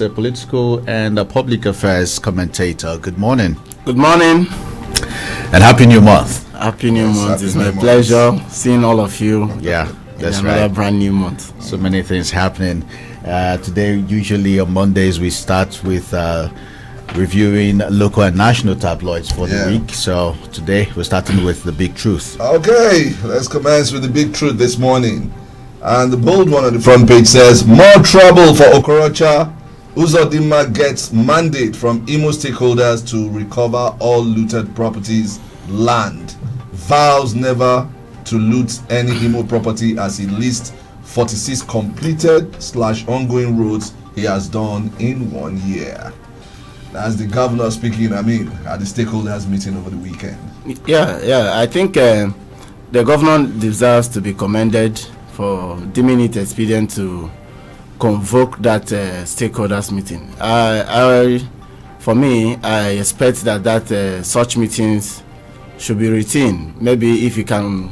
A political and a public affairs commentator. Good morning. Good morning. And Happy New Month. Happy New Month. It's my pleasure seeing all of you. Yeah, that's another right. brand new month. So many things happening. Today, usually on Mondays, we start with reviewing local and national tabloids for the week. So today, we're starting with the big truth. Okay, let's commence with the big truth this morning. And the bold one on the front page says, more trouble for Okorocha. Uzodinma gets mandate from Imo stakeholders to recover all looted properties, land. Vows never to loot any Imo property as he lists 46 completed/ongoing roads he has done in 1 year. That's the governor speaking, at the stakeholders meeting over the weekend. I think the governor deserves to be commended for deeming it expedient to convoke that stakeholders meeting. For me, I expect that such meetings should be routine. Maybe if you can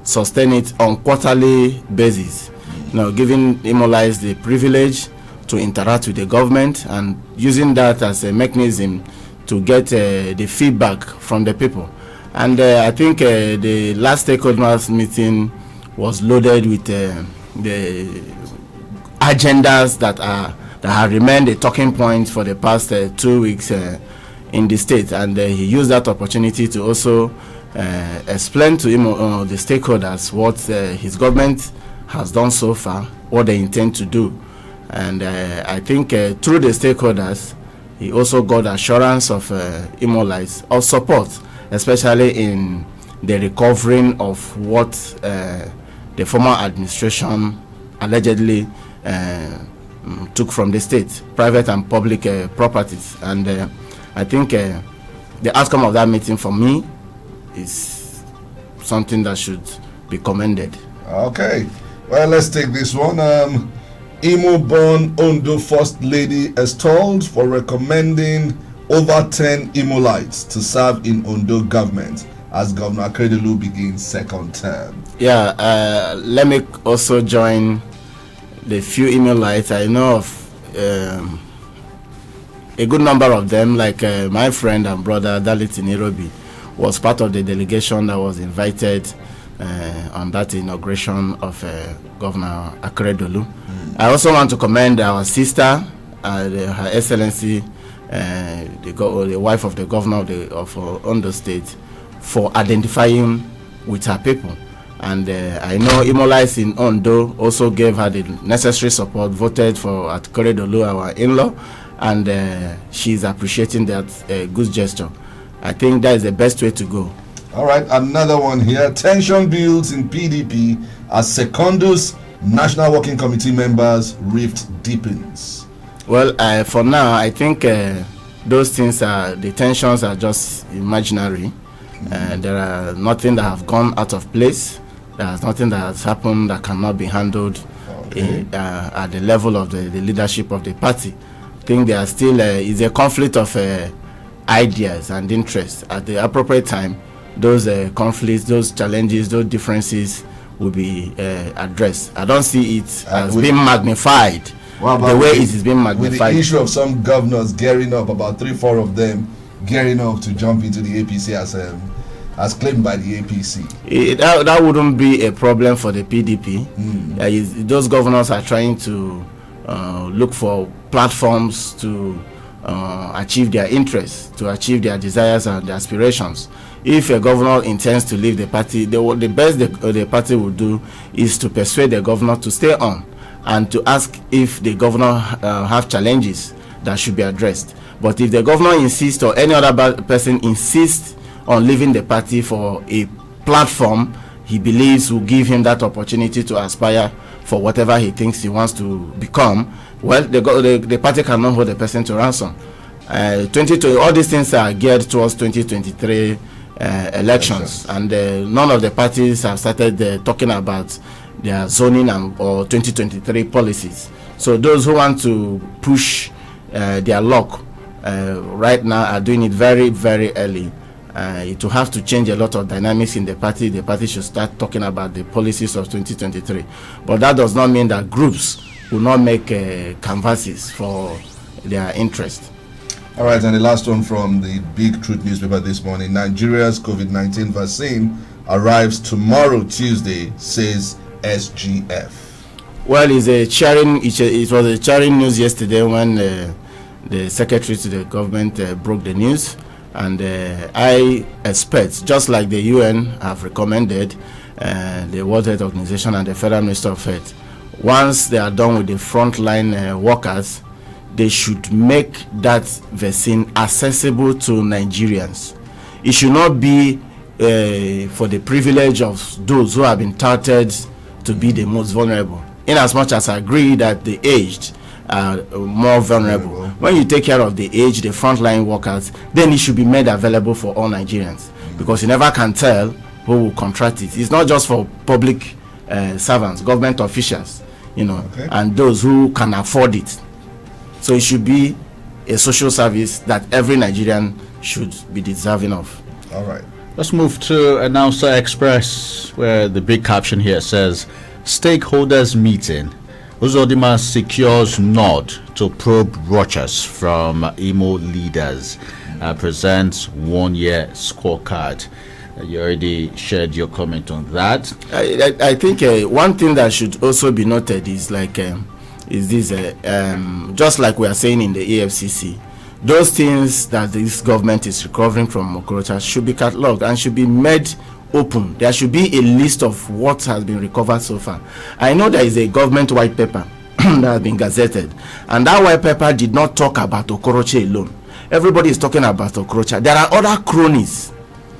sustain it on quarterly basis, giving Imolites the privilege to interact with the government and using that as a mechanism to get the feedback from the people. And I think the last stakeholders meeting was loaded with the agendas that have remained a talking point for the past 2 weeks in the state, and he used that opportunity to also explain to him the stakeholders what his government has done so far, what they intend to do. And I think through the stakeholders, he also got assurance of Imolites of support, especially in the recovering of what the former administration allegedly took from the state, private and public properties. And I think the outcome of that meeting for me is something that should be commended. Okay, well, let's take this one. Imo-born Ondo First Lady extolled for recommending over 10 Imolites to serve in Ondo government as Governor Akeredolu begins second term. Let me also join the few Imolites I know of. A good number of them, like my friend and brother Dalit Nirobi, was part of the delegation that was invited on that inauguration of Governor Akeredolu. I also want to commend our sister, Her Excellency, the wife of the governor of Ondo State, for identifying with her people. And I know Imolites in Ondo also gave her the necessary support, voted for Akeredolu, our in-law, and she's appreciating that good gesture. I think that is the best way to go. All right, another one here. Tension builds in PDP as Secondus National Working Committee members rift deepens. Well, for now, I think those things the tensions are just imaginary. There are nothing that have gone out of place. There's nothing that has happened that cannot be handled at the level of the leadership of the party. I think there are still is a conflict of ideas and interests. At the appropriate time, those conflicts, those challenges, those differences will be addressed. I don't see it as being magnified the way it is being magnified. With the issue of some governors gearing up, about 3-4 of them gearing up to jump into the APC as claimed by the APC. That wouldn't be a problem for the PDP. Those governors are trying to look for platforms to achieve their interests, to achieve their desires and their aspirations. If a governor intends to leave the party, the best the party will do is to persuade the governor to stay on and to ask if the governor have challenges that should be addressed. But if the governor insists or any other person insists on leaving the party for a platform he believes will give him that opportunity to aspire for whatever he thinks he wants to become, well, the party cannot hold the person to ransom. All these things are geared towards 2023 elections, and none of the parties have started talking about their zoning or 2023 policies. So those who want to push their luck right now are doing it very, very early. It will have to change a lot of dynamics in the party. The party should start talking about the policies of 2023. But that does not mean that groups will not make canvases for their interest. All right, and the last one from the Big Truth newspaper this morning. Nigeria's COVID-19 vaccine arrives tomorrow, Tuesday, says SGF. Well, it was a cheering news yesterday when the secretary to the government broke the news. And I expect, just like the UN have recommended, the World Health Organization and the Federal Minister of Health, once they are done with the frontline workers, they should make that vaccine accessible to Nigerians. It should not be for the privilege of those who have been touted to be the most vulnerable. In as much as I agree that the aged are more vulnerable. When you take care of the aged, the frontline workers, then it should be made available for all Nigerians, because you never can tell who will contract it. It's not just for public servants, government officials, and those who can afford it. So it should be a social service that every Nigerian should be deserving of. All right. Let's move to Announcer Express, where the big caption here says, stakeholders meeting. Uzodimma secures nod to probe Rochas from Imo leaders. Presents 1 year scorecard. You already shared your comment on that. I think one thing that should also be noted is just like we are saying in the AFCC, those things that this government is recovering from Okorocha should be catalogued and should be made open. There should be a list of what has been recovered so far. I know there is a government white paper that has been gazetted, and that white paper did not talk about Okorocha alone. Everybody is talking about Okorocha. There are other cronies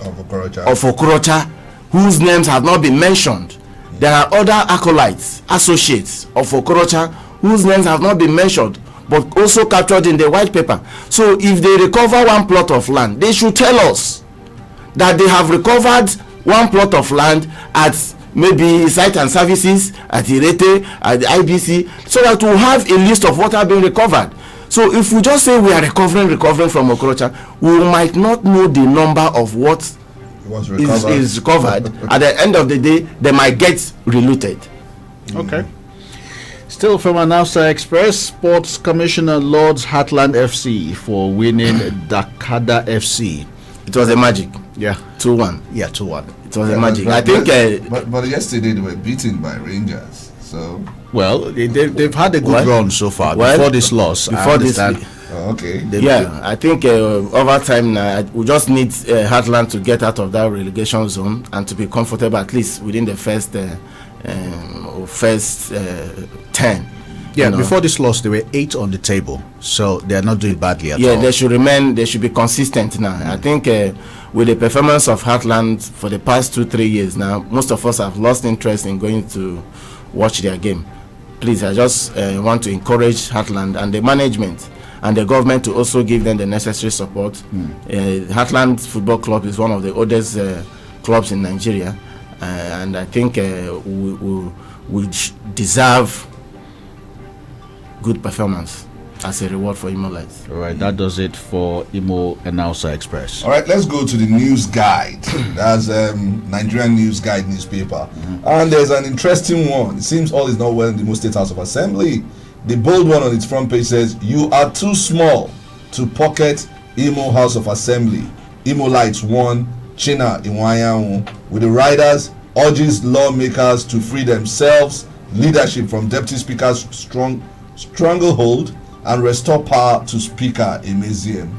of Okorocha whose names have not been mentioned. There are other acolytes, associates of Okorocha whose names have not been mentioned, but also captured in the white paper. So if they recover one plot of land, they should tell us that they have recovered one plot of land at maybe Site and Services, at Irete, at the IBC, so that we'll have a list of what have been recovered. So if we just say we are recovering from Okorocha, we might not know the number of what is recovered. At the end of the day, they might get reluted. Okay. Still from Announcer Express, Sports Commissioner Lords Heartland FC for winning Dakada FC. It was a magic. Yeah. 2-1. Yeah, 2-1. It was a magic. I think. But yesterday they were beaten by Rangers. So. Well, they've had a good run so far before this loss. Okay. I think over time now, we just need Heartland to get out of that relegation zone and to be comfortable at least within the first 10. Yeah, before this loss, they were 8 on the table, so they are not doing badly at all. Yeah, they should be consistent now. I think with the performance of Heartland for the past 2-3 years now, most of us have lost interest in going to watch their game. Please, I just want to encourage Heartland and the management and the government to also give them the necessary support. Heartland Football Club is one of the oldest clubs in Nigeria, and I think we deserve good performance as a reward for Imo Lights. All right, that does it for Imo Announcer Express. All right, let's go to the news guide. That's Nigerian News Guide newspaper. And there's an interesting one. It seems all is not well in the Imo State House of Assembly. The bold one on its front page says, "You are too small to pocket Imo House of Assembly. Imo Lights 1, China Iwayan, with the riders urges lawmakers to free themselves, leadership from Deputy Speaker's stranglehold, and restore power to Speaker Emezieme."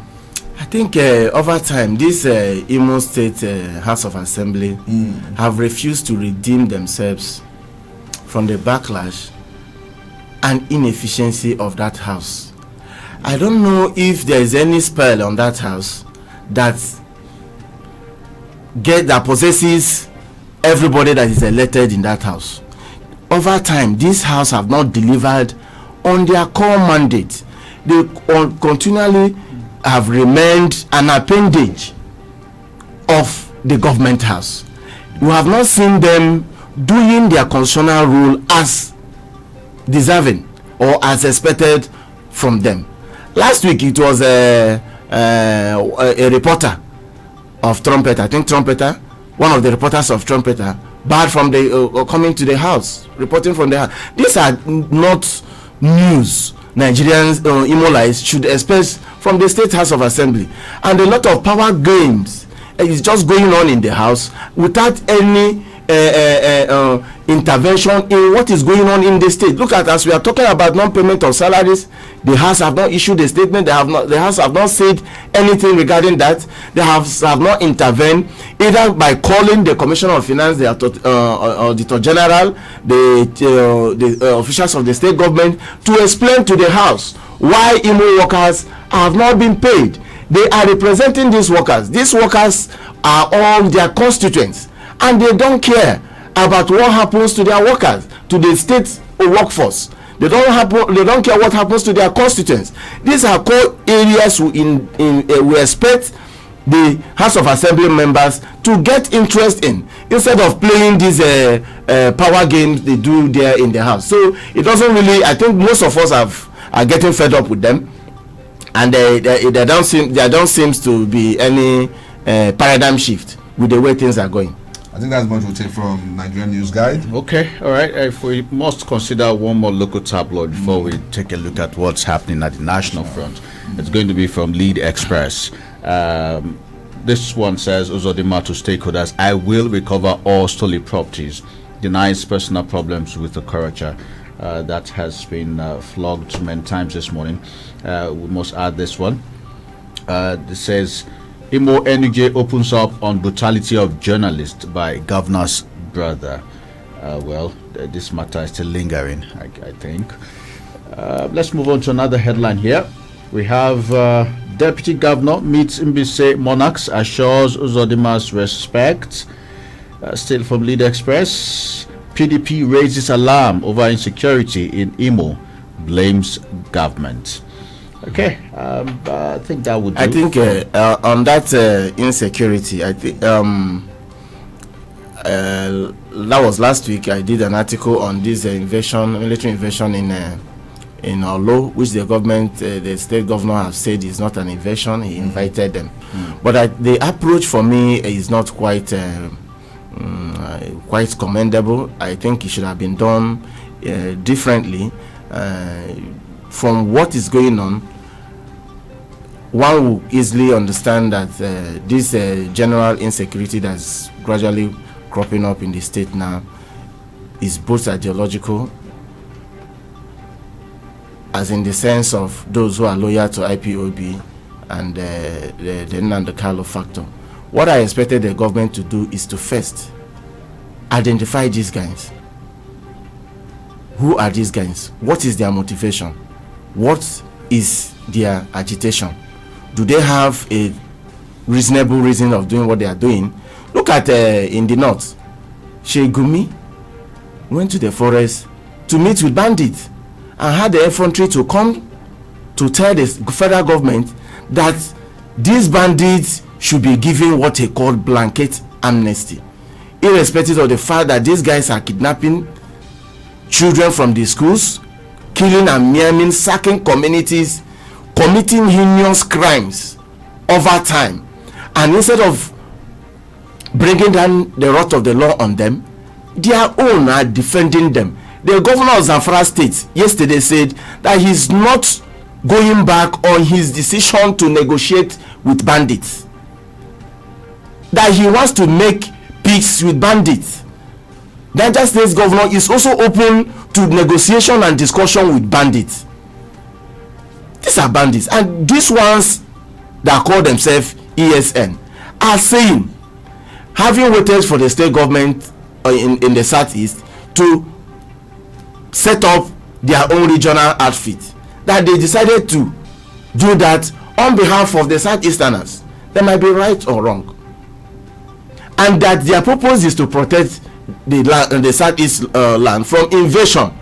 I think over time, this Imo State House of Assembly have refused to redeem themselves from the backlash and inefficiency of that house. I don't know if there is any spell on that house that possesses everybody that is elected in that house. Over time, this house have not delivered on their core mandate. They continually have remained an appendage of the government house. We have not seen them doing their constitutional role as deserving or as expected from them. Last week it was a reporter of Trumpeter, I think Trumpeter, one of the reporters of Trumpeter, barred from the coming to the house, reporting from the house. These are not news Nigerians, Imolais should expect from the State House of Assembly. And a lot of power games is just going on in the House without any intervention in what is going on in the state. Look at, as we are talking about non-payment of salaries, the House have not issued a statement. The House have not said anything regarding that. The House have not intervened either by calling the Commissioner of Finance, the Auditor General, the officials of the state government to explain to the House why IMO workers have not been paid. They are representing these workers. These workers are all their constituents, and they don't care about what happens to their workers, to the state workforce. They don't care what happens to their constituents. These are core areas we expect the House of Assembly members to get interest in, instead of playing these power games they do there in the House. So it doesn't really, I think most of us are getting fed up with them, and there don't seem to be any paradigm shift with the way things are going. I think that's much we'll take from Nigerian News Guide. Okay, all right. If we must consider one more local tabloid before we take a look at what's happening at the national front, it's going to be from Lead Express. This one says, Uzodimma to stakeholders, I will recover all stolen properties, denies personal problems with the Okorocha. That has been flogged many times this morning. We must add this one. It says, Imo NUJ opens up on brutality of journalist by governor's brother. This matter is still lingering, I think. Let's move on to another headline here. We have Deputy Governor meets Mbise monarchs, assures Uzodimma's respect. Still from Lead Express. PDP raises alarm over insecurity in Imo, blames government. Okay, I think that would do. I think on that insecurity, I think that was last week. I did an article on this military invasion in Olo, which the government, the state governor, have said is not an invasion. He invited them, but the approach for me is not quite commendable. I think it should have been done differently. From what is going on, one will easily understand that this general insecurity that's gradually cropping up in the state now is both ideological, as in the sense of those who are loyal to IPOB and the Nnamdi Kanu factor. What I expected the government to do is to first identify these guys. Who are these guys? What is their motivation? What is their agitation? Do they have a reasonable reason of doing what they are doing? Look at in the north, Sheikh went to the forest to meet with bandits and had the infantry to come to tell the federal government that these bandits should be given what he called blanket amnesty, irrespective of the fact that these guys are kidnapping children from the schools, killing and maiming, sacking communities, committing heinous crimes over time. And instead of bringing down the wrath of the law on them, their own are defending them. The governor of Zamfara State yesterday said that he's not going back on his decision to negotiate with bandits, that he wants to make peace with bandits. Niger State's governor is also open to negotiation and discussion with bandits. These are bandits, and these ones that call themselves ESN are saying, having waited for the state government in the southeast to set up their own regional outfit, that they decided to do that on behalf of the southeasterners. They might be right or wrong, and that their purpose is to protect the southeast land from invasion.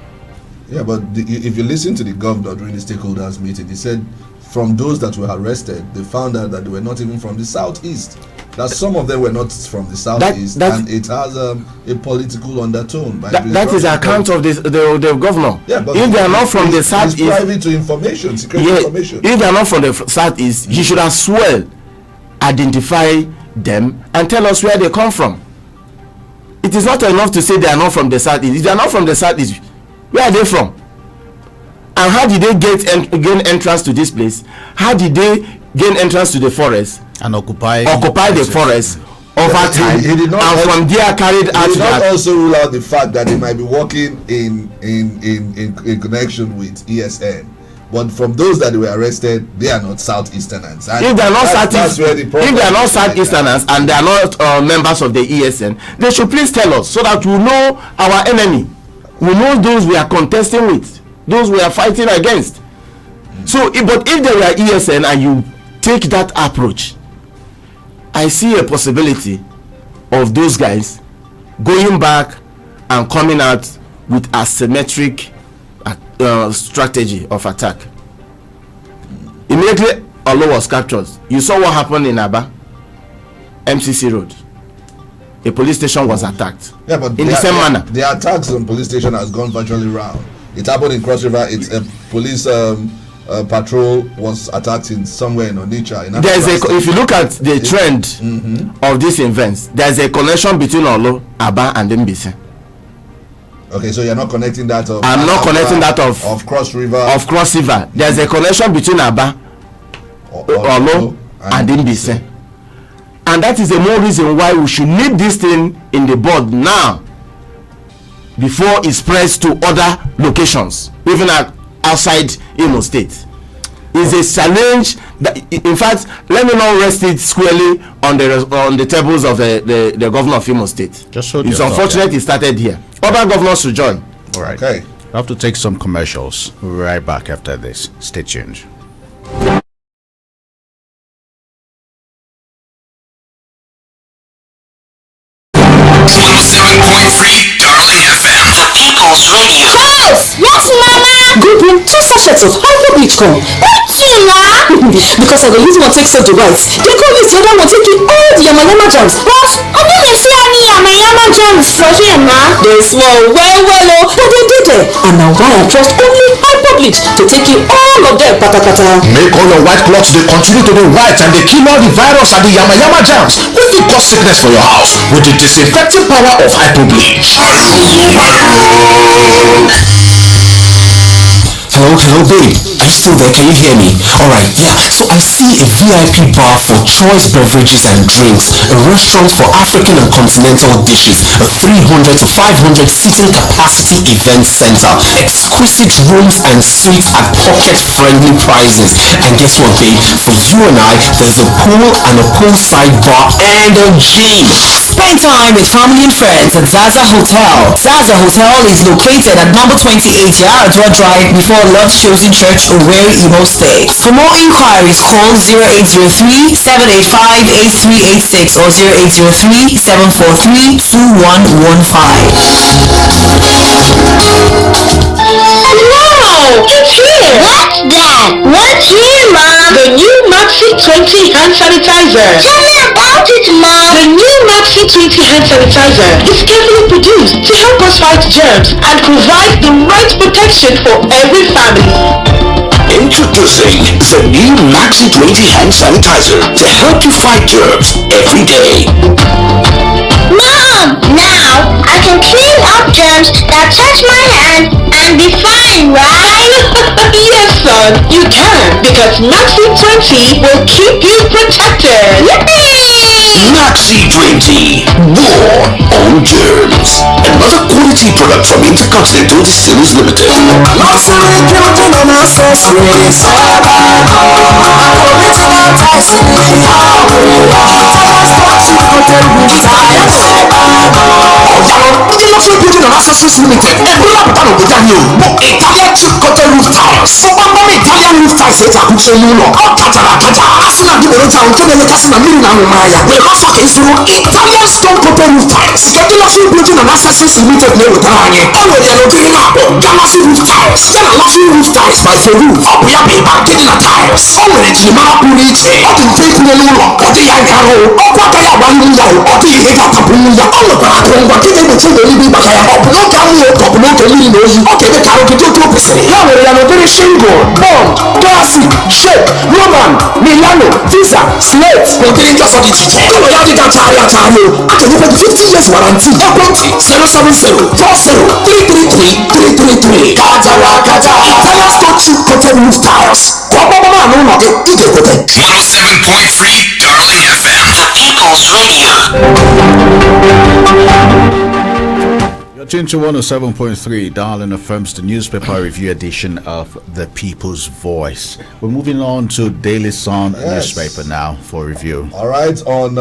Yeah, but if you listen to the governor during the stakeholders meeting, he said from those that were arrested, they found out that they were not even from the southeast. That some of them were not from the southeast, and it has a political undertone. That is the account of the governor. Yeah, but if they are not from the southeast, it's private to information, secret information. If they are not from the southeast, he should as well identify them and tell us where they come from. It is not enough to say they are not from the southeast. If they are not from the southeast, where are they from? And how did they gain entrance to this place? How did they gain entrance to the forest and occupy the forest over time? He did not and from there carried out. He did not also rule out the fact that they might be working in connection with ESN. But from those that were arrested, they are not Southeasterners. If they are not Southeasterners and they are not members of the ESN, they should please tell us so that we know our enemy. We know those we are contesting with, those we are fighting against. So, but if they were ESN and you take that approach, I see a possibility of those guys going back and coming out with asymmetric strategy of attack. Immediately Olo was captured. You saw what happened in Aba, MCC Road. A police station was attacked. Yeah, but in the same manner. The attacks on police station has gone virtually round. It happened in Cross River. It's a police patrol was attacked in somewhere in Onitsha. If you look at the trend of these events, there's a connection between Olo, Aba, and Mbise. Okay, so you're not connecting that of. I'm not connecting that of Cross River. Of Cross River. There's a connection between Aba, Olo, and Mbise. And that is the more reason why we should nip this thing in the bud now, before it spreads to other locations, even outside Imo State. It's a challenge that, in fact, let me not rest it squarely on the tables of the governor of Imo State. It's unfortunate it started here. Other governors should join. All right. Okay. I have to take some commercials. We'll be right back after this. Stay tuned. People's Radio. Yes, Mama. Go bring 2 sachets of hyper bleach come. Because I go use one take soap the whites. They go use the other one take it all the yama jams. But I don't see any yama jams for here, Ma. They small well, but they did it. And now why I trust only hyper bleach to take it all of them pata. Make all your white clothes they continue to be white and they kill all the virus and the yama jams. When you cause sickness for your house with the disinfecting power of hyper bleach. Hello babe, are you still there? Can you hear me? Alright, yeah, so I see a VIP bar for choice beverages and drinks, a restaurant for African and continental dishes, a 300 to 500 seating capacity event center, exquisite rooms and suites at pocket-friendly prices. And guess what babe, for you and I, there's a pool and a poolside bar and a gym. Spend time with family and friends at Zaza Hotel. Zaza Hotel is located at number 28 Yaradua Drive before Love Chosen Church, Owerri, Imo State. For more inquiries, call 0803-785-8386 or 0803-743-2115. Wow, it's here. What's that? What's here, Mom? The new Maxi 20 hand sanitizer. Tell me about it, Mom. The new Maxi 20 hand sanitizer is carefully produced to help us fight germs and provide the right protection for every family. Introducing the new Maxi 20 hand sanitizer to help you fight germs every day. Mom, now I can clean up germs that touch my hand and be fine, right? Yes, son, you can, because Maxi 20 will keep you protected. Yippee! Maxi 20, war on germs. Another quality product from Intercontinental Distillers Limited. Limited. Italian chip cotton roof tiles. Italian roof tiles set up to you. Asuna di Berota Antonio Casina Mina Maya. The half is Italian stone cotton roof tiles. Luxury Building and Accessories Limited name with Rani. Already an opening up. Luxury roof tiles. Then a luxury roof tiles by the roof. Up your paper getting a tiles. Already njirimara pụrụ iche ọ dị mfe itinye n'ụlọ ọ dị ya nkarụ ọkwa aka ya agba n'ihu ya ọ dị ihe ga-atapụ n'ihu ya ọ nwekwara akụrụngwa nke ga-egbochi mgbe eluigwe ịgbaka ya ọ bụ n'oge anwụ ka ọ bụ n'oge mmiri na oyi ọ ga-eme ka arụ gị dị otu o kwesịrị ya nwere ya n'ụdịrị shingle bond classic shake roman milano visa slate na ụdịrị ndị ọzọ dị iche iche ụlọ ya dị gachagharị achagharị a ga-enyekwa 50 years warranty ekwentị 070-4033333 kajara kaja Italian stone chip coated wood tiles ka ọ gbọgbọma anụ ụlọ gị ị ga-ekwete 107.3 Darling FM, the People's Radio. You're tuned to 107.3 Darling affirms the newspaper review edition of The People's Voice. We're moving on to Daily Sun newspaper now for review. All right, on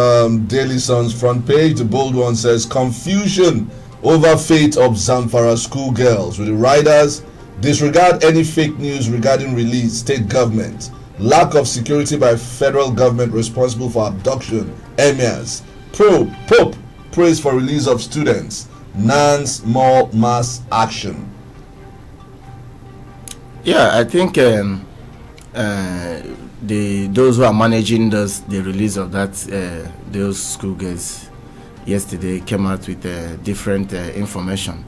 Daily Sun's front page, the bold one says confusion over fate of Zamfara schoolgirls, with the riders disregard any fake news regarding release, state government, lack of security by federal government responsible for abduction, emirs, Pope prays for release of students, Nan's more mass action. Yeah, I think those who are managing the release of those schoolgirls yesterday came out with different information,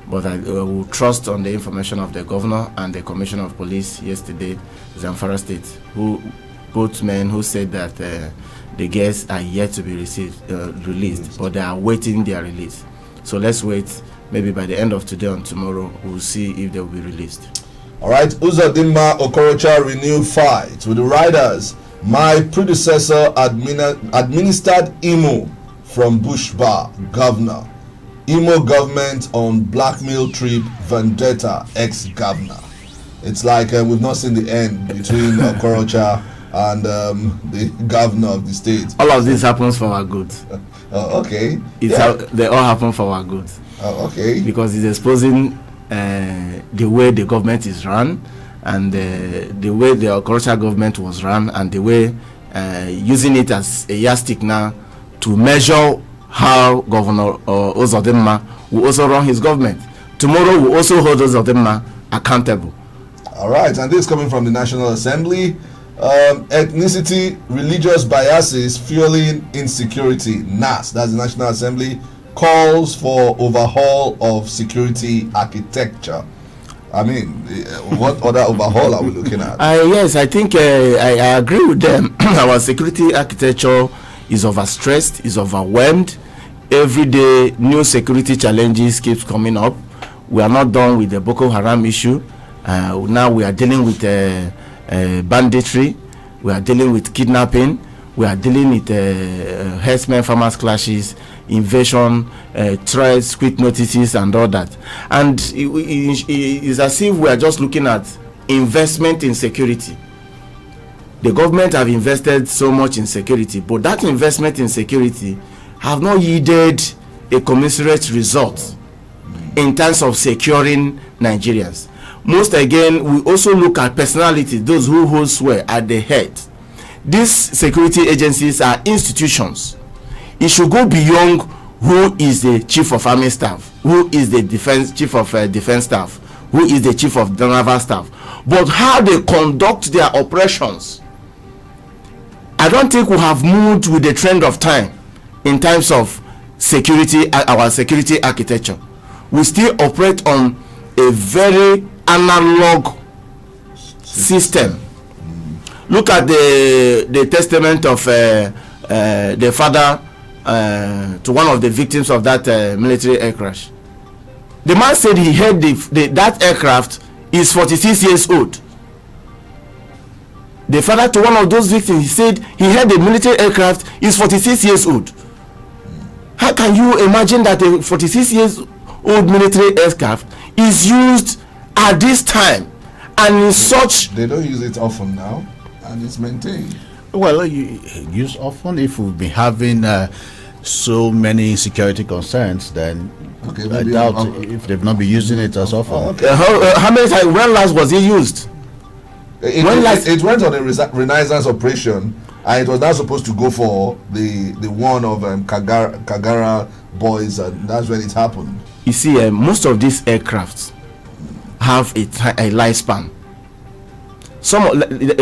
but I will trust on the information of the governor and the commissioner of police yesterday, Zamfara State, both men who said that the girls are yet to be released, but they are waiting their release. So let's wait. Maybe by the end of today or tomorrow, we'll see if they will be released. All right, Uzodimma Okorocha renewed fight with the riders. My predecessor administered Imo from Bush Bar, governor. Imo government on blackmail trip, vendetta, ex-governor. It's like we've not seen the end between Okorocha and the governor of the state. All of this happens for our good. Okay. They all happen for our good. Okay. Because it's exposing the way the government is run, and the way the Okorocha government was run, and the way using it as a yardstick now to measure how Governor Uzodimma will also run his government. Tomorrow will also hold Uzodimma accountable. All right, and this is coming from the National Assembly. Ethnicity, religious biases fueling insecurity. NAS, that's the National Assembly, calls for overhaul of security architecture. I mean, what other overhaul are we looking at? Yes, I think I agree with them. Our security architecture is overstressed, is overwhelmed. Every day, new security challenges keeps coming up. We are not done with the Boko Haram issue. Now we are dealing with banditry. We are dealing with kidnapping. We are dealing with herdsmen farmers clashes, invasion, threats, quick notices, and all that. And it's as if we are just looking at investment in security. The government have invested so much in security, but that investment in security have not yielded a commensurate result in terms of securing Nigerians. Most again, we also look at personality, those who hold sway at the head. These security agencies are institutions. It should go beyond who is the chief of army staff, who is the chief of defense staff, who is the chief of the naval staff, but how they conduct their operations. I don't think we have moved with the trend of time in terms of security, our security architecture. We still operate on a very analog system. Look at the testament of the father to one of the victims of that military air crash. The man said he heard that aircraft is 46 years old. The father to one of those victims, he said he heard the military aircraft is 46 years old. How can you imagine that a 46 years old military aircraft is used at this time and in such? They don't use it often now, and it's maintained. Well, you use often. If we've been having so many security concerns, then I doubt if they've not been using it as often. Okay. How many times? When last was it used? It went on a renaissance operation, and it was not supposed to go for the one of Kagara boys, and that's when it happened. You see, most of these aircrafts have a lifespan.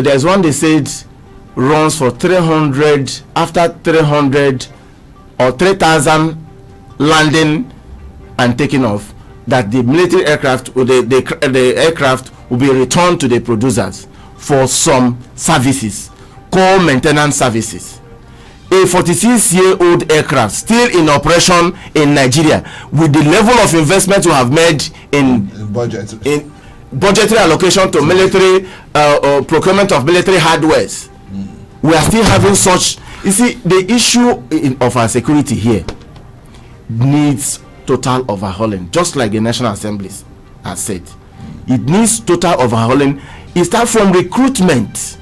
There's one they said runs for 300, after 300 or 3,000 landing and taking off, that the military aircraft or the aircraft will be returned to the producers for some services, core maintenance services. A 46-year-old aircraft still in operation in Nigeria, with the level of investment we have made in budgetary allocation to military procurement of military hardwares, we are still having such. You see, the issue of our security here needs total overhauling, just like the National Assemblies has said. It needs total overhauling. It starts from recruitment,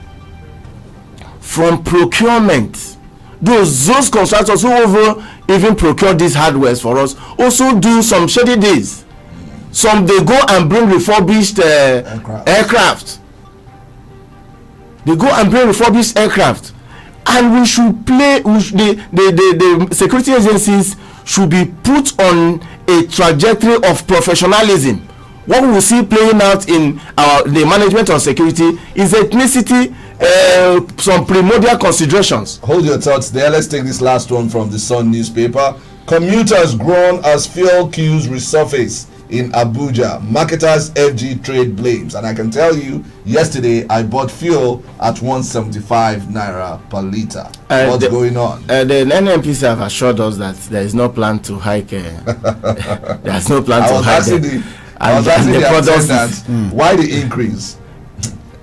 from procurement. Those contractors who even procure these hardwares for us also do some shady deals. Some they go and bring refurbished aircraft. They go and bring refurbished aircraft, and we should play. The security agencies should be put on a trajectory of professionalism. What we see playing out in the management of security is ethnicity, some primordial considerations. Hold your thoughts there. Let's take this last one from the Sun newspaper. Commuters groan as fuel queues resurface in Abuja. Marketers FG trade blames. And I can tell you, yesterday I bought fuel at 175 naira per litre. What's going on? The NNPC have assured us that there is no plan to hike. There is no plan to hike. I was asking the attendant why the increase.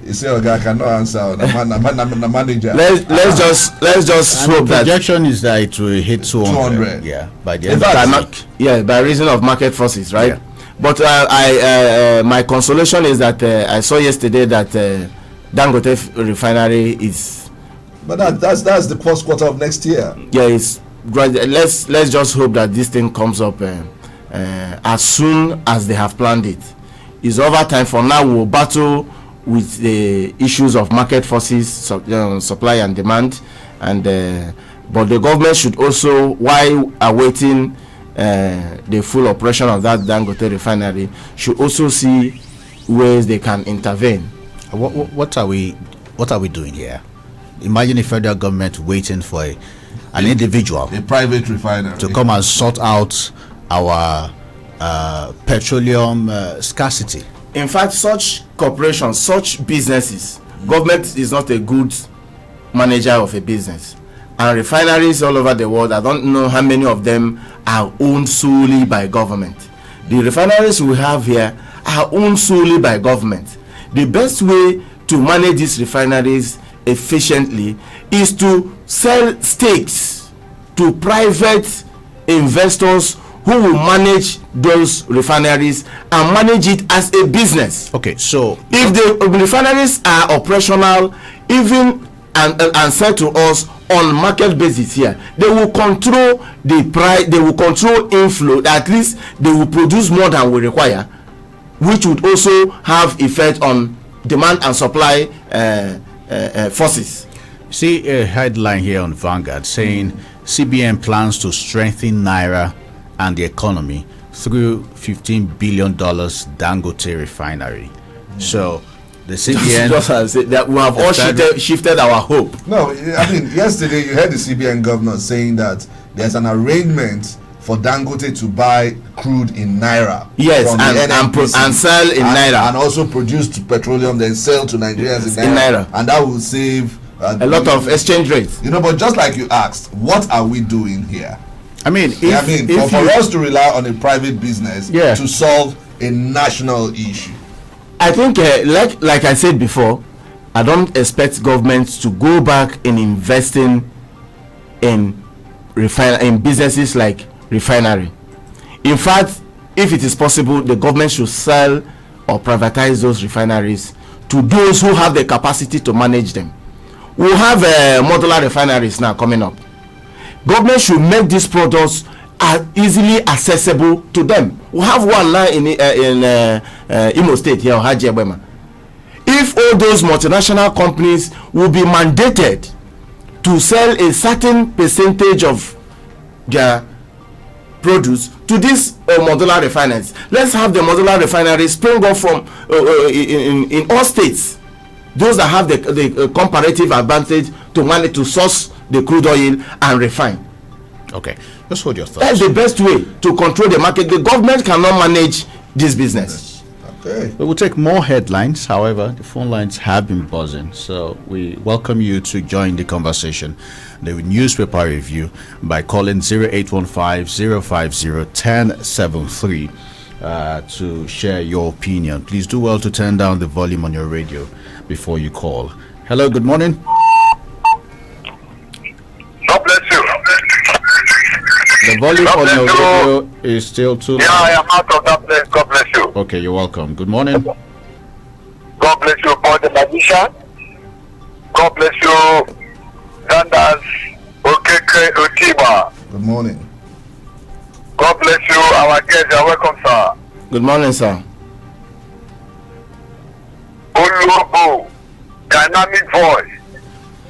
You say, okay, I cannot answer. The manager. Let's just hope that projection is that it will hit 200. Yeah, by the end of the week. By reason of market forces, right? Yeah. But my consolation is that I saw yesterday that Dangote refinery is. But that's the first quarter of next year. Yeah, it's let's just hope that this thing comes up as soon as they have planned it. It's over time. For now, we'll battle with the issues of market forces, supply and demand, and but the government should also, while awaiting the full operation of that Dangote refinery, should also see ways they can intervene. What are we doing here? Imagine the federal government waiting for an individual, a private refinery, to come and sort out our petroleum scarcity. In fact, such corporations, such businesses, government is not a good manager of a business. And refineries all over the world, I don't know how many of them are owned solely by government. The refineries we have here are owned solely by government. The best way to manage these refineries efficiently is to sell stakes to private investors who will manage those refineries and manage it as a business. Okay, so if the refineries are operational, even and sell to us on market basis here, they will control the price, they will control inflow. At least they will produce more than we require, which would also have effect on demand and supply forces. See a headline here on Vanguard saying CBN plans to strengthen Naira and the economy through $15 billion Dangote refinery. So the CBN just as that we have all shifted our hope. No, I mean, yesterday you heard the CBN governor saying that there's an arrangement for Dangote to buy crude in Naira. Yes, and sell in Naira. And also produce petroleum, then sell to Nigerians in Naira. And that will save a lot of exchange rates. You know, but just like you asked, what are we doing here? I mean, for us to rely on a private business to solve a national issue. I think, like I said before, I don't expect governments to go back in investing in businesses like refinery. In fact, if it is possible, the government should sell or privatize those refineries to those who have the capacity to manage them. We have modular refineries now coming up. Government should make these products easily accessible to them. We have one now in Imo State here, Haji Ebema. If all those multinational companies will be mandated to sell a certain percentage of their produce to these modular refineries, let's have the modular refineries spring up from in all states. those that have the comparative advantage to manage to source the crude oil and refine. Okay, just hold your thoughts. That's the best way to control the market. The government cannot manage this business. Okay. We will take more headlines. However, the phone lines have been buzzing, so we welcome you to join the conversation, the newspaper review, by calling 0815-050-1073 to share your opinion. Please do well to turn down the volume on your radio before you call. Hello, good morning. God bless you. The volume on your radio is still too loud. Yeah, I am out of that place. God bless you. Okay, you're welcome. Good morning. God bless you, Paul the magician. God bless you, Zandas, Okeke, Otigba. Good morning. God bless you, our guests. You're welcome, sir. Good morning, sir. Oluobo, dynamic voice.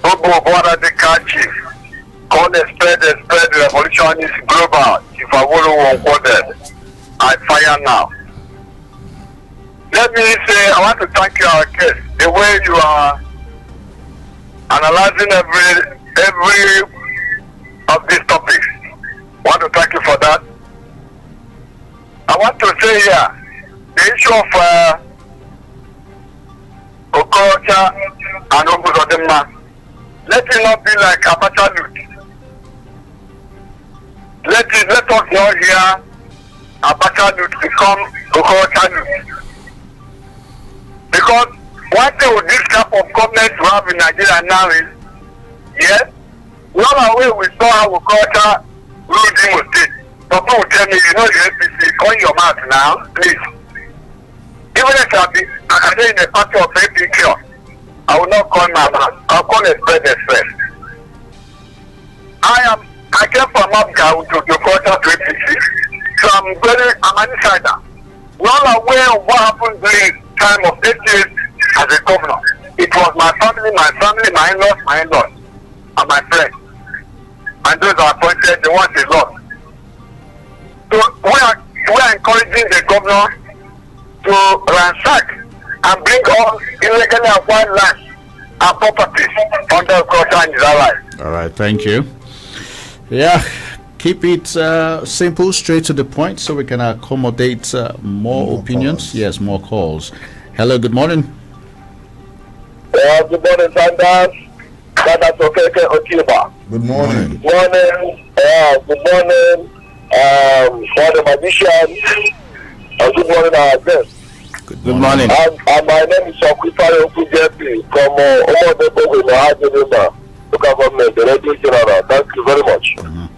Obo, Bwana the Kachi. Unexpected revolution is global. If I want to I fire now. Let me say, I want to thank you, our guest. The way you are analyzing every of these topics. I want to thank you for that. I want to say here, the issue of Okorocha and Otigba, let it not be like Abacha loot. Let us not hear Abacha loot become Okorocha loot. Because one thing with this type of government we have in Nigeria now is, yes, long away we saw how Okorocha ruled Imo State. Some people will tell me, you know the APC, on your mouth now, please. Even if I say in a party of APC, I will not call my mouth. I'll call express. I came from Africa to Okorocha to APC. So I'm an insider. Not aware of what happened during time of 8 years as a governor. It was my family, my in-laws, and my friends. And those are appointed, the ones they lost. So we are encouraging the governor to ransack and bring all illegally acquired land and properties under Okorocha and his allies. All right, thank you. Yeah, keep it simple, straight to the point, so we can accommodate more opinions. Calls. Yes, more calls. Hello, good morning. Good morning, Zandas. Zandas, Okeke, Otigba. Good morning. Good morning. Good morning, for the magician. Good morning, our guest. Good morning. And my name is Okeke Otigba from Omodebo Winohajinima, local government, the Radio General. Thank you very much. Mhm.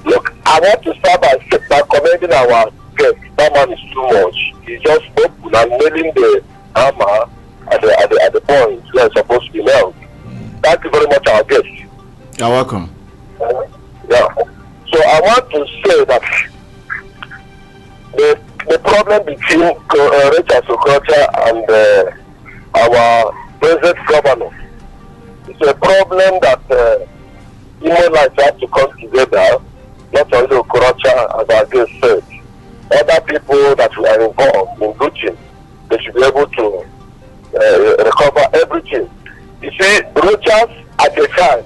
Look, I want to start by commending our guest. That man is too much. He just open and nailing the hammer at the point where it's supposed to be nailed. Thank you very much, our guest. You're welcome. Yeah. So I want to say that the problem between Rachel Okorocha and our present governor is a problem that human lives have to come together, not only Okorocha, as our guest said. Other people that were involved in looting, they should be able to recover everything. You see, Rochas at the time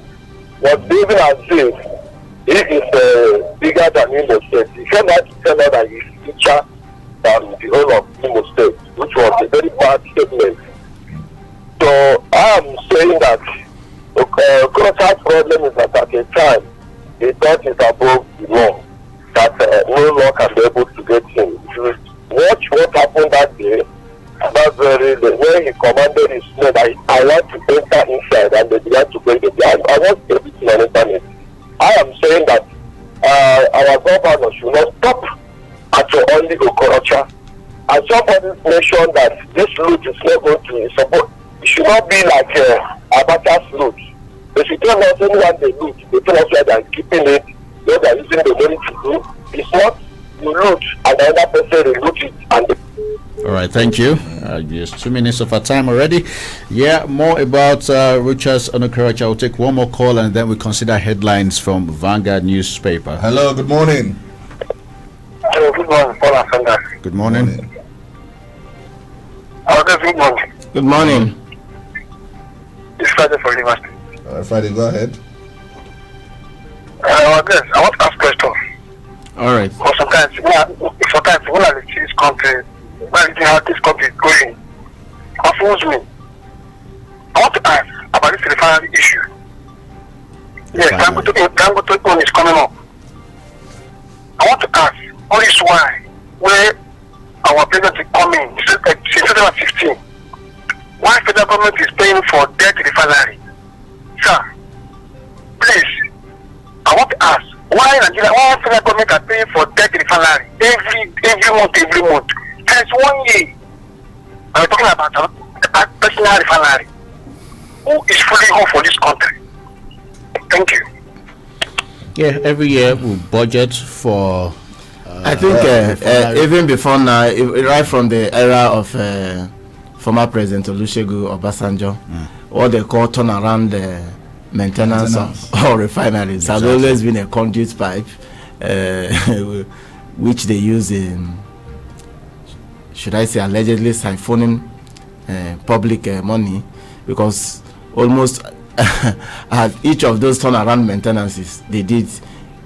was living as if he is bigger than Imo State. He came out to tell us that he's richer than the whole of Imo State, which was a very bad statement. So I am saying that Okorocha's problem is that at the time he thought it's above the law, that no law can be able to get him. If you watch what happened that day, about when he commanded his men that I want to enter inside, and they began to break the door. I want everything on internet. I am saying that our governor should not stop at only Okorocha. And somebody mentioned that this loot is not going to support. It should not be like Abacha's loot. They should tell us anyone they loot. They tell us where they are keeping it, where they are using the money to do. It's not you loot and another person will loot it and they. All right, thank you. Just 2 minutes of our time already. Yeah, more about Rochas and Okorocha. I'll take one more call and then we consider headlines from Vanguard newspaper. Hello, good morning. Hello, good morning, Paul and Good morning. Good morning. Good morning. This Friday for Rivers State. Friday, go ahead. Yes, I want to ask a question. All right. Because sometimes when I see this country, when I see how this country is going, confuses me. I want to ask about this refinery issue. Yes, Dangote is coming up. I want to ask, all this why, where our president is coming, since 2015, why federal government is paying for debt refinery? Sir, please, I want to ask, why Nigeria, why federal government are paying for debt refinery every month? There's 1 year. I'm talking about a personal refinery. Who is fully home for this country? Thank you. Yeah, every year we budget for. I think even before now, right from the era of former President Olusegun Obasanjo, what they call turnaround maintenance of refineries has always been a conduit pipe, which they use in, should I say, allegedly siphoning public money, because almost at each of those turnaround maintenances they did,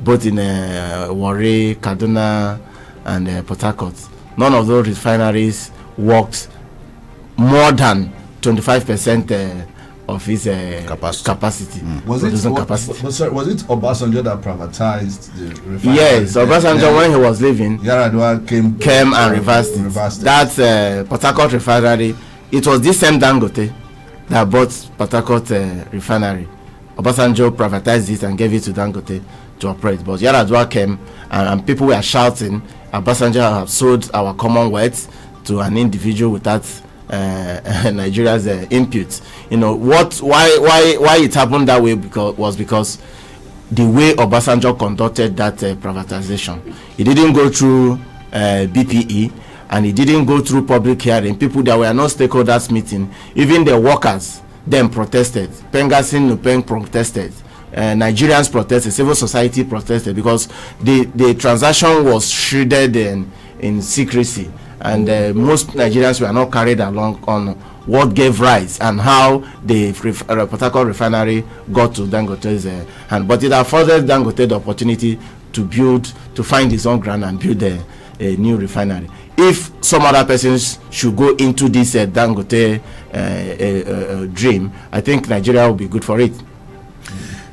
both in Warri, Kaduna, and Port Harcourt, none of those refineries worked more than 25% of its capacity. Was it Obasanjo that privatized the refinery? Yes, Obasanjo, when he was leaving, Yar'Adua came and reversed it. That Port Harcourt refinery, it was this same Dangote that bought Port Harcourt refinery. Obasanjo privatized it and gave it to Dangote to operate. But Yar'Adua came and people were shouting, Obasanjo have sold our Commonwealth to an individual without Nigeria's input. You know why it happened that way, because the way Obasanjo conducted that privatization, it didn't go through BPE, and it didn't go through public hearing. People that were not stakeholders meeting, even the workers then protested. Pengasin Nupeng protested. Nigerians protested. Civil society protested, because the transaction was shredded in secrecy, and most Nigerians were not carried along on what gave rise and how the Port Harcourt refinery got to Dangote's hand. But it afforded Dangote the opportunity to find his own ground and build a new refinery. If some other persons should go into this Dangote dream, I think Nigeria will be good for it.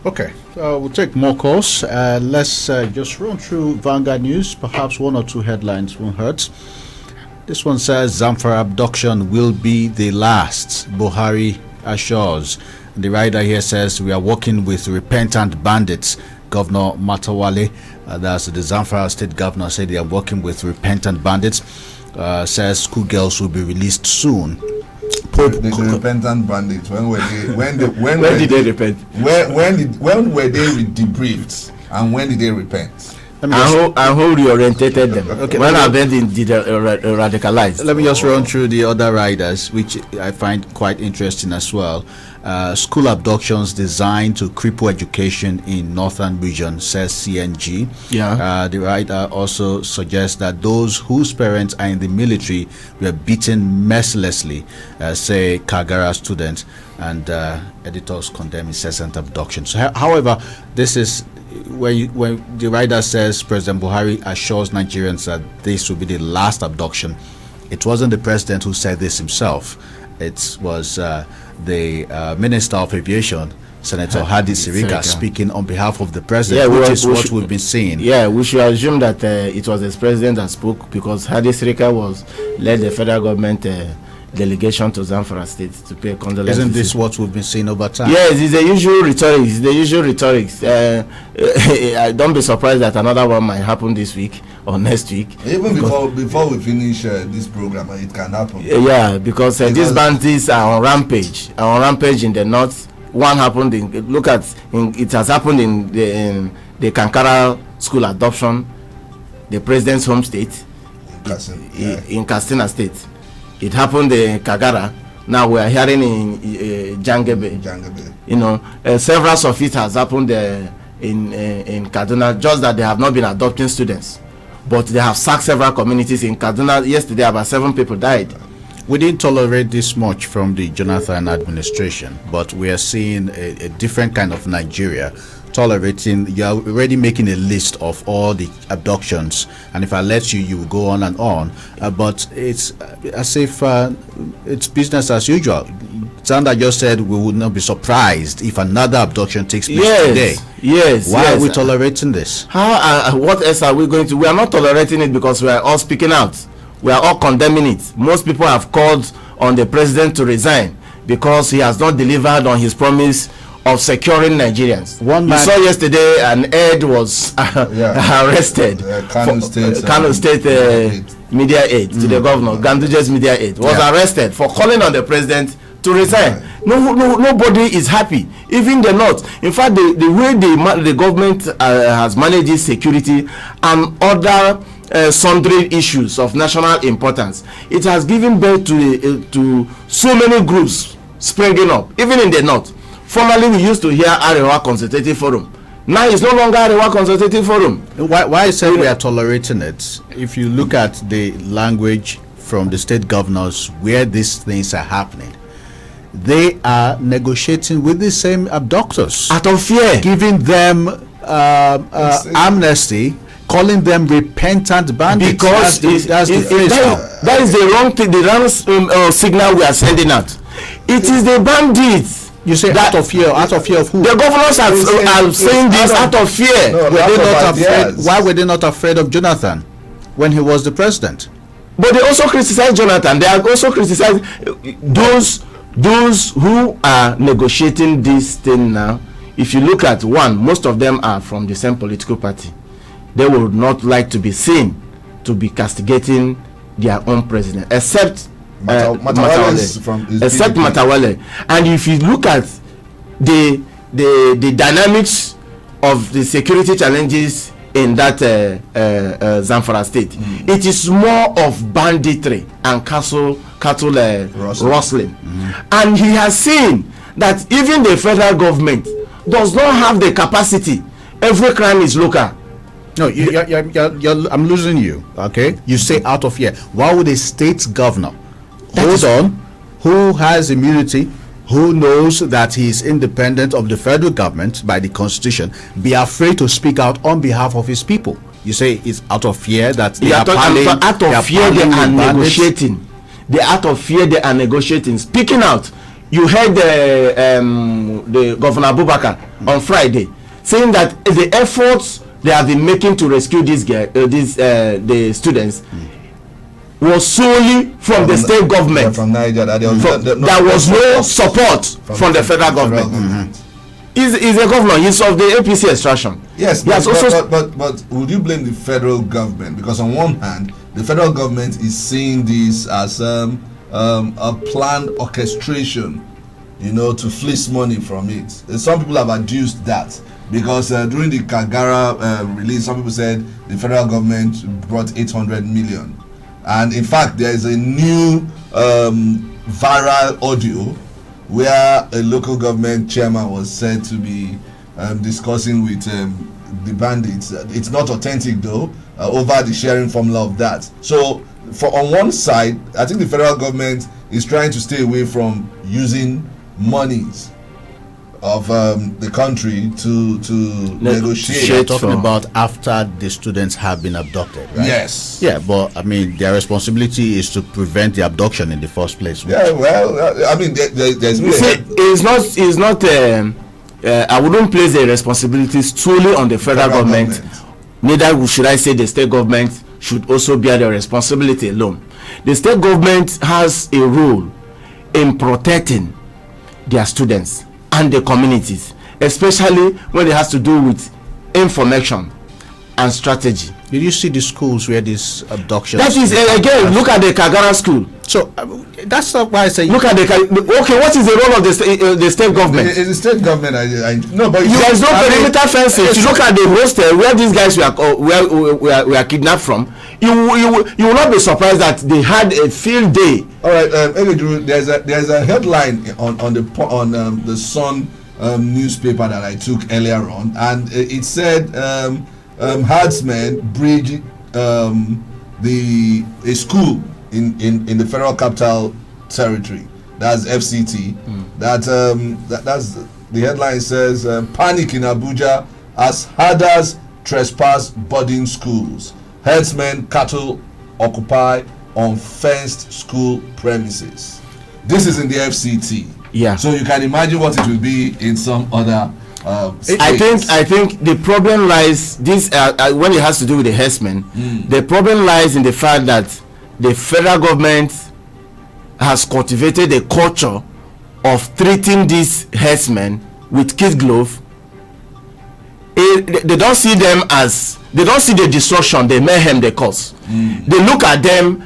Okay, we'll take more calls. Let's just run through Vanguard News. Perhaps one or two headlines won't hurt. This one says Zamfara abduction will be the last, Buhari assures. The writer here says we are working with repentant bandits. Governor Matawale, that's the Zamfara state governor, said they are working with repentant bandits. Says schoolgirls will be released soon. The repentant bandits. When did they repent? When were they debriefed, and when did they repent? And who reorientated them? Okay, when are they radicalized? Let me just run through the other riders, which I find quite interesting as well. School abductions designed to cripple education in northern region, says CNG. Yeah. The writer also suggests that those whose parents are in the military were beaten mercilessly, say Kagara students, and editors condemn incessant abductions. However, this is when the writer says President Buhari assures Nigerians that this will be the last abduction. It wasn't the president who said this himself. It was the Minister of Aviation, Senator Hadi Sirika, speaking on behalf of the president, which is what we've been seeing. Yeah, we should assume that it was the president that spoke, because Hadi Sirika led the federal government delegation to Zamfara State to pay condolences. Isn't this what we've been seeing over time? Yes, it's the usual rhetoric. Don't be surprised that another one might happen this week or next week. Even before we finish this program, it can happen. Yeah, because these bandits are on rampage. In the north. One happened it has happened in the Kankara school adoption, the president's home state, in Katsina State. It happened in Kagara. Now we are hearing in Jangebe. You know, several of it has happened in Kaduna. Just that they have not been adopting students, but they have sacked several communities in Kaduna. Yesterday, about 7 people died. We didn't tolerate this much from the Jonathan administration, but we are seeing a different kind of Nigeria tolerating. You are already making a list of all the abductions, and if I let you, you will go on and on. But it's as if it's business as usual. Zandas just said we would not be surprised if another abduction takes place today. Yes. Why are we tolerating this? How? What else are we going to? We are not tolerating it because we are all speaking out. We are all condemning it. Most people have called on the president to resign because he has not delivered on his promise of securing Nigerians. You saw yesterday an aide was arrested. Kano State media aide to the governor, Ganduje's media aide, was arrested for calling on the president to resign. Nobody is happy, even the North. In fact, the way the government has managed its security and other sundry issues of national importance, it has given birth to so many groups springing up, even in the North. Formerly, we used to hear Arewa Consultative Forum. Now it's no longer Arewa Consultative Forum. Why I say we are tolerating it? If you look at the language from the state governors where these things are happening, they are negotiating with the same abductors out of fear, giving them amnesty, calling them repentant bandits. Because that is the wrong thing, the wrong signal we are sending out. It is the bandits. You say out of fear of who? The governors are saying this out of fear. No, were they not afraid? Why were they not afraid of Jonathan when he was the president? But they also criticize Jonathan. They are also criticizing those who are negotiating this thing now. If you look at one, most of them are from the same political party. They would not like to be seen to be castigating their own president, except Matawale. And if you look at the dynamics of the security challenges in that Zamfara state, it is more of banditry and cattle rustling. And he has seen that even the federal government does not have the capacity. Every crime is local. No, I'm losing you. Okay, you say out of fear. Why would a state governor who has immunity, who knows that he is independent of the federal government by the constitution, be afraid to speak out on behalf of his people? You say it's out of fear that they are negotiating. The out of fear they are negotiating, speaking out. You heard the Governor Abubakar on Friday saying that the efforts they have been making to rescue the students was solely from the state government. From Niger, there was no support from the federal government. He's a governor. He's of the APC extraction. Yes, but would you blame the federal government? Because on one hand, the federal government is seeing this as a planned orchestration, to fleece money from it. Some people have adduced that because during the Kagara release, some people said the federal government brought 800 million. And in fact, there is a new viral audio where a local government chairman was said to be discussing with the bandits. It's not authentic though, over the sharing formula of that. So on one side, I think the federal government is trying to stay away from using monies of the country to negotiate. You're talking about after the students have been abducted, right? Yes. Yeah, but I mean, their responsibility is to prevent the abduction in the first place. Yeah, well, I mean, there's. It's not. I wouldn't place the responsibility solely on the federal government. Neither should I say the state government should also bear the responsibility alone. The state government has a role in protecting their students and the communities, especially when it has to do with information and strategy. Did you see the schools where these abductions? That is again. Look at the Kagara school. So that's not why I say. Look at okay. What is the role of the state government? It's the state government. No, but there is no perimeter fencing. If you look at the hostel where these guys were kidnapped from, you will not be surprised that they had a field day. All right, there's a headline on the Sun newspaper that I took earlier on, and it said herdsmen breed a school in the Federal Capital Territory. That's FCT. That's the headline says panic in Abuja as herders trespass boarding schools. Herdsmen cattle occupy unfenced school premises. This is in the FCT. Yeah. So you can imagine what it will be in some other states. I think the problem lies when it has to do with the herdsmen. The problem lies in the fact that the federal government has cultivated a culture of treating these herdsmen with kid glove. They don't see them as, they don't see the destruction, the mayhem they cause. They look at them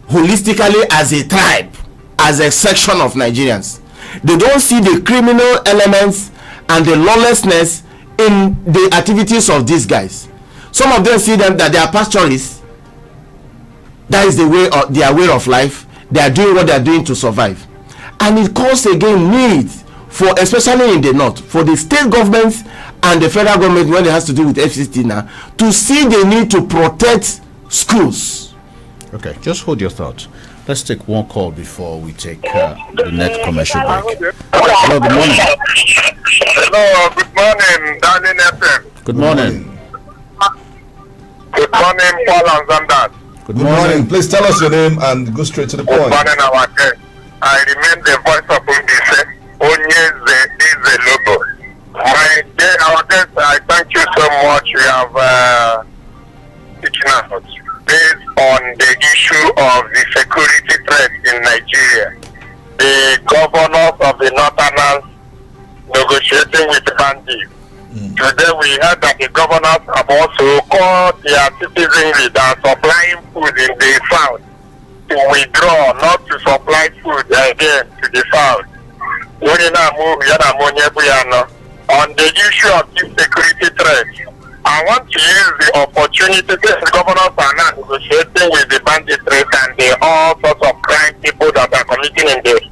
holistically as a tribe, as a section of Nigerians. They don't see the criminal elements and the lawlessness in the activities of these guys. Some of them see them that they are pastoralists. That is the way of their way of life. They are doing what they are doing to survive, and it calls again need for, especially in the north, for the state governments and the federal government when it has to do with FCT now, to see the need to protect schools. Okay, just hold your thoughts. Let's take one call before we take the next commercial break. Hello, good morning. Hello, good morning, Darling FM. Good morning. Good morning, Paul and Zandas. Good morning. Please tell us your name and go straight to the point. Good morning, our guest. I remain the voice of Undise, Onyeze Lobo. Our guest, I thank you so much. You have teaching us based on the issue of the security threat in Nigeria. The governors of the Northerners negotiating with the bandits. Today we heard that the governors have also called their citizenry that are supplying food in the south to withdraw, not to supply food again to the south. On the issue of this security threat, I want to use the opportunity that the governors are now negotiating with the bandits and the all sorts of crime people that are committing in the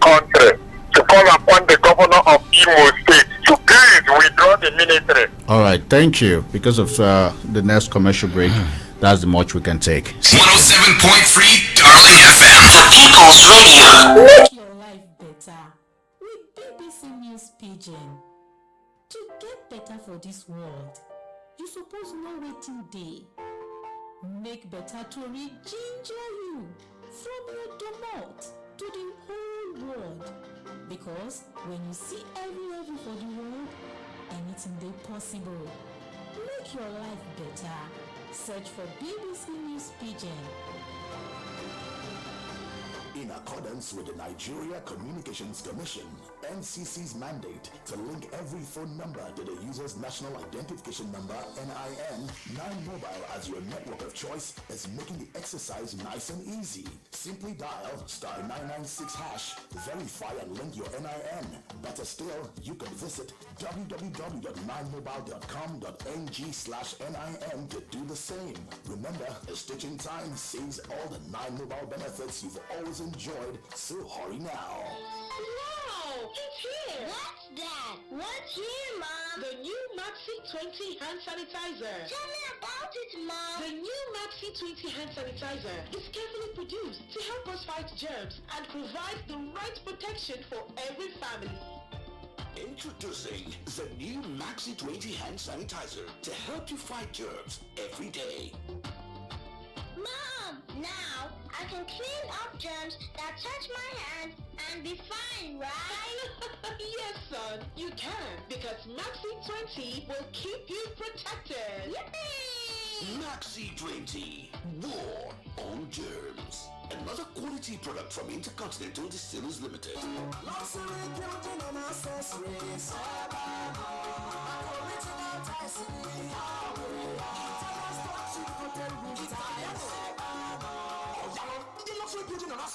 country, to call upon the governor of Imo State to please withdraw the military. All right, thank you. Because of the next commercial break, that's the much we can take. 107.3 Darling FM. The People's Radio. Make your life better with BBC News Pidgin. To get better for this world, you suppose know wetin dey. Make better tori ginger you from your domot to the whole world. Because when you see every for the world, anything dey possible. Make your life better. Search for BBC News Pidgin. In accordance with the Nigeria Communications Commission, NCC's mandate to link every phone number to the user's national identification number, NIN, 9Mobile as your network of choice is making the exercise nice and easy. Simply dial *996#, verify and link your NIN. Better still, you can visit www.9mobile.com.ng/NIN to do the same. Remember, a stitching time saves all the 9Mobile benefits you've always enjoyed, so hurry now. Wow! It's here! What's that? What's here, Mom? The new Maxi 20 hand sanitizer. Tell me about it, Mom. The new Maxi 20 hand sanitizer is carefully produced to help us fight germs and provide the right protection for every family. Introducing the new Maxi 20 hand sanitizer to help you fight germs every day. Mom, now I can clean up germs that touch my hand and be fine, right? Yes, son, you can, because Maxi 20 will keep you protected. Yippee! Maxi 20, war on germs. Another quality product from Intercontinental Distillers Limited.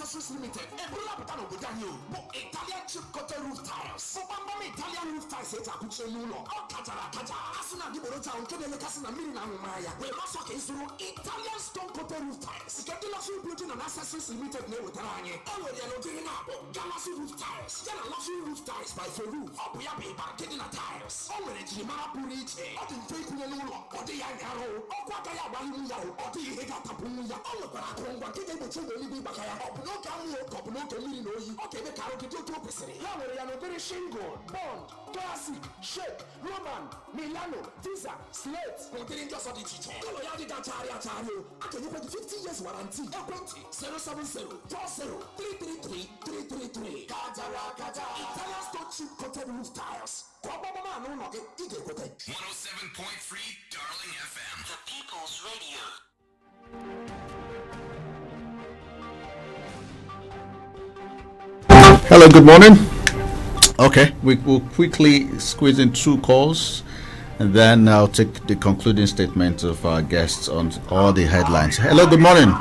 Accessories Limited. Ebula Butano Budanyo. Italian chip coated roof tiles. Bamba Italian roof tiles. It's a kuche nulo. Katara Kata. Asuna di Borota. Unkele Kasina Mirina Maya. We also can through Italian stone coated roof tiles. Get the luxury building and accessories limited name with Ranye. Already are looking up. Galaxy roof tiles. Get a luxury roof tiles by for roof. Up we are getting a tiles. Already Jimara Purich. Up in Fake Nulo. Or the Yangaro. Or Quataya Baluya. Or the Hegatapuya. All of our Congo. Get able to believe Bakaya. Up no Gamu. Up no Camino. Okay, the Karaoke to Pesari. Already are very shingle. Bond. Classic. Shake. Roman. Milano. Tisa. Slate. Containing just on the teacher. Loyalty Gataria Tario. I can open 50 years warranty. 070 40 333 333. Katara Kata. Italian stone chip coated roof tiles. 107.3 Darling FM. The People's Radio. Hello, good morning. Okay, we will quickly squeeze in 2 calls, and then I'll take the concluding statement of our guests on all the headlines. Hello, good morning.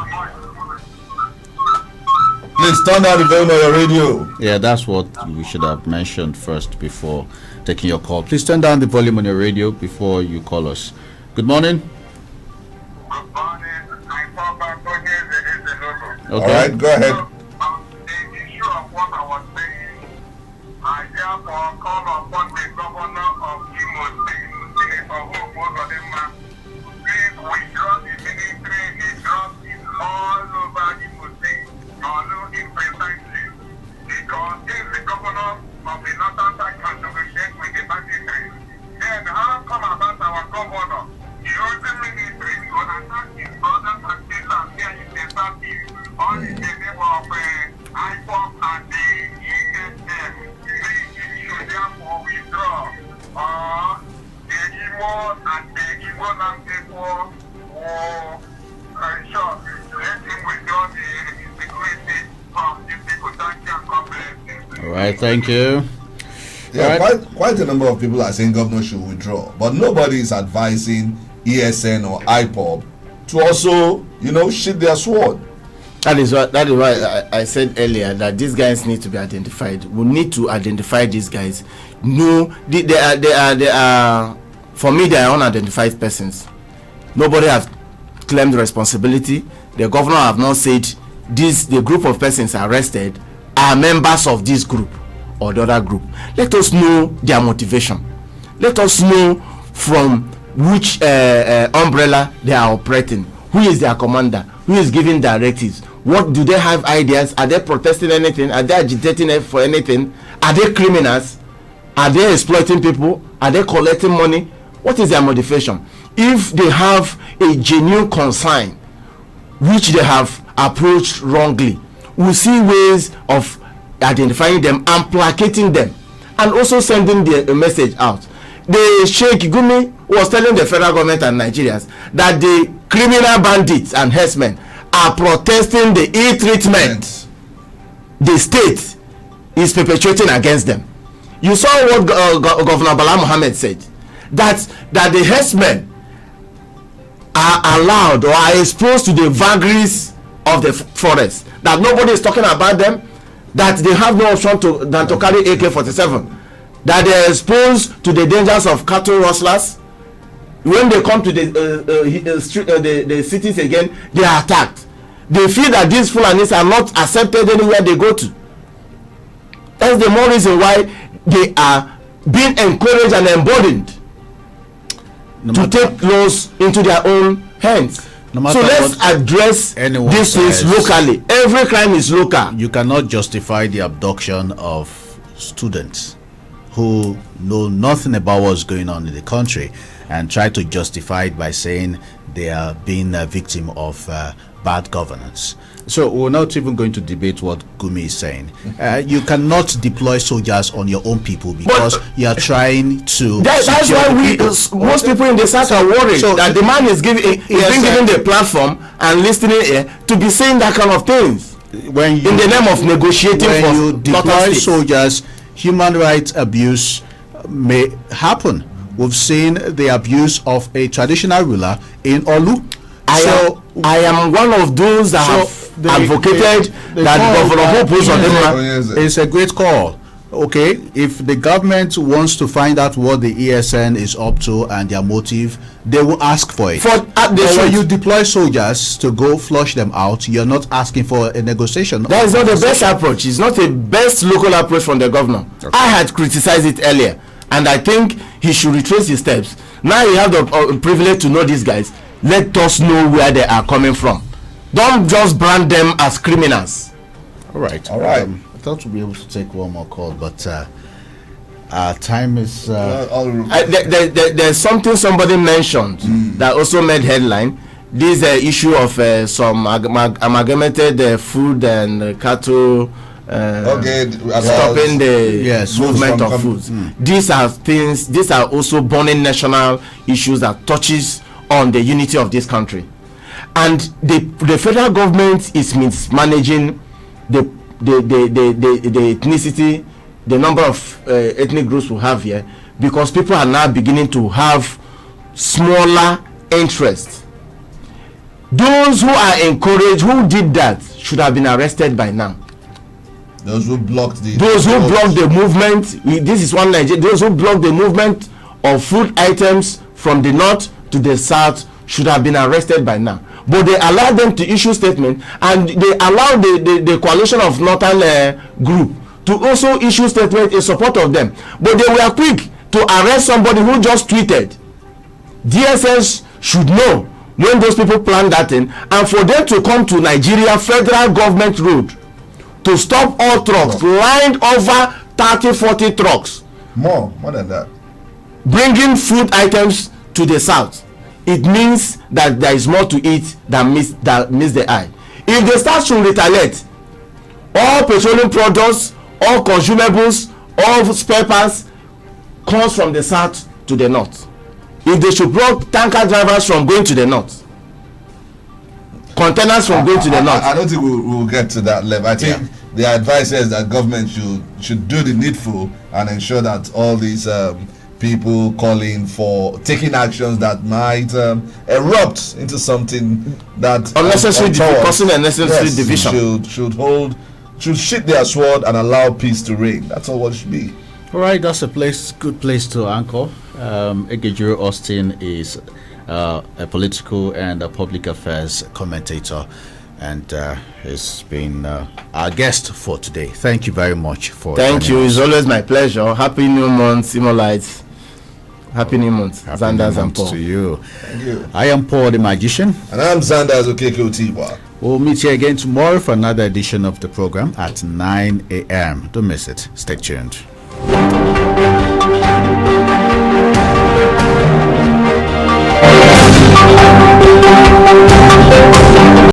Please turn down the volume on your radio. Yeah, that's what we should have mentioned first before taking your call. Please turn down the volume on your radio before you call us. Good morning. Good morning. I'm Papa Okeke. All right, go ahead. The issue of what I was saying, I therefore call upon the governor of Imo State, Senator Otigba, please withdraw the military, the drugs is all over Imo State, although precisely, because if the governor of the northern side can negotiate with the banditry, then how come about our governor using military to attack his brothers and sisters here in the southeast, all in the name of IPOP and the ESM? Please, should therefore withdraw, or the Igbo and the Igbo land people will ensure let him withdraw the security from the people that can complex. All right, thank you. Yeah, right. quite a number of people are saying governor should withdraw, but nobody is advising ESN or IPOB to also, sheath their sword. That is why I said earlier that these guys need to be identified. We need to identify these guys. No, they are. For me, they are unidentified persons. Nobody has claimed responsibility. The governor have not said the group of persons arrested are members of this group or the other group. Let us know their motivation. Let us know from which umbrella they are operating. Who is their commander? Who is giving directives? What do they have ideas? Are they protesting anything? Are they agitating for anything? Are they criminals? Are they exploiting people? Are they collecting money? What is their motivation? If they have a genuine concern which they have approached wrongly, we'll see ways of identifying them and placating them, and also sending the message out. The Sheikh Gumi was telling the federal government and Nigerians that the criminal bandits and herdsmen are protesting the ill-treatment the state is perpetrating against them. You saw what Governor Bala Mohammed said, that the herdsmen are allowed or are exposed to the vagaries of the forest, that nobody is talking about them, that they have no option than to carry AK-47, that they are exposed to the dangers of cattle rustlers. When they come to the cities again, they are attacked. They feel that these Fulanis are not accepted anywhere they go to. That's the more reason why they are being encouraged and emboldened to take laws into their own hands. So let's address these things locally. Every crime is local. You cannot justify the abduction of students who know nothing about what's going on in the country and try to justify it by saying they are being a victim of bad governance. So we're not even going to debate what Gumi is saying. You cannot deploy soldiers on your own people because you are trying to. That's why most people in the South are worried that the man is being given the platform and listening to be saying that kind of things. When you, in the name of negotiating, when you deploy soldiers, human rights abuse may happen. We've seen the abuse of a traditional ruler in Olu. I am one of those that have advocated that Governor Hope Uzodimma is a great call. Okay, if the government wants to find out what the ESN is up to and their motive, they will ask for it. But when you deploy soldiers to go flush them out, you're not asking for a negotiation. That is not the best approach. It's not the best local approach from the governor. Okay. I had criticized it earlier, and I think he should retrace his steps. Now you have the privilege to know these guys. Let us know where they are coming from. Don't just brand them as criminals. All right. I thought we'd be able to take one more call, but our time is. There's something somebody mentioned that also made headline. This issue of some amalgamated food and cattle stopping the movement of foods. These are things. These are also burning national issues that touches on the unity of this country, and the federal government is mismanaging the ethnicity, the number of ethnic groups we have here, because people are now beginning to have smaller interests. Those who are encouraged, who did that, should have been arrested by now. Those who blocked the movement. This is one Nigeria. Those who blocked the movement of food items from the north to the south should have been arrested by now. But they allowed them to issue statement, and they allowed the coalition of northern group to also issue statement in support of them. But they were quick to arrest somebody who just tweeted. DSS should know when those people plan that thing, and for them to come to Nigeria federal government road to stop all trucks, lined over 30-40 trucks. More than that. Bringing food items to the south. It means that there is more to it than miss the eye. If they start to retaliate, all petroleum products, all consumables, all spare parts comes from the south to the north. If they should block tanker drivers from going to the north, containers from going to the north. I don't think we'll get to that level. I think the advice is that government should do the needful and ensure that all these people calling for taking actions that might erupt into something that causing unnecessary division should shift their sword and allow peace to reign. That's all what it should be. All right, that's a good place to anchor. Egejiro Austin is a political and a public affairs commentator, and has been our guest for today. Thank you very much for. Thank you. It's always my pleasure. Happy New Month, Simolites. Happy New Month, Zandas and Paul. To you. Thank you. I am Paul the Magician. And I'm Zandas Okeke Otigba. We'll meet you again tomorrow for another edition of the program at 9 a.m. Don't miss it. Stay tuned.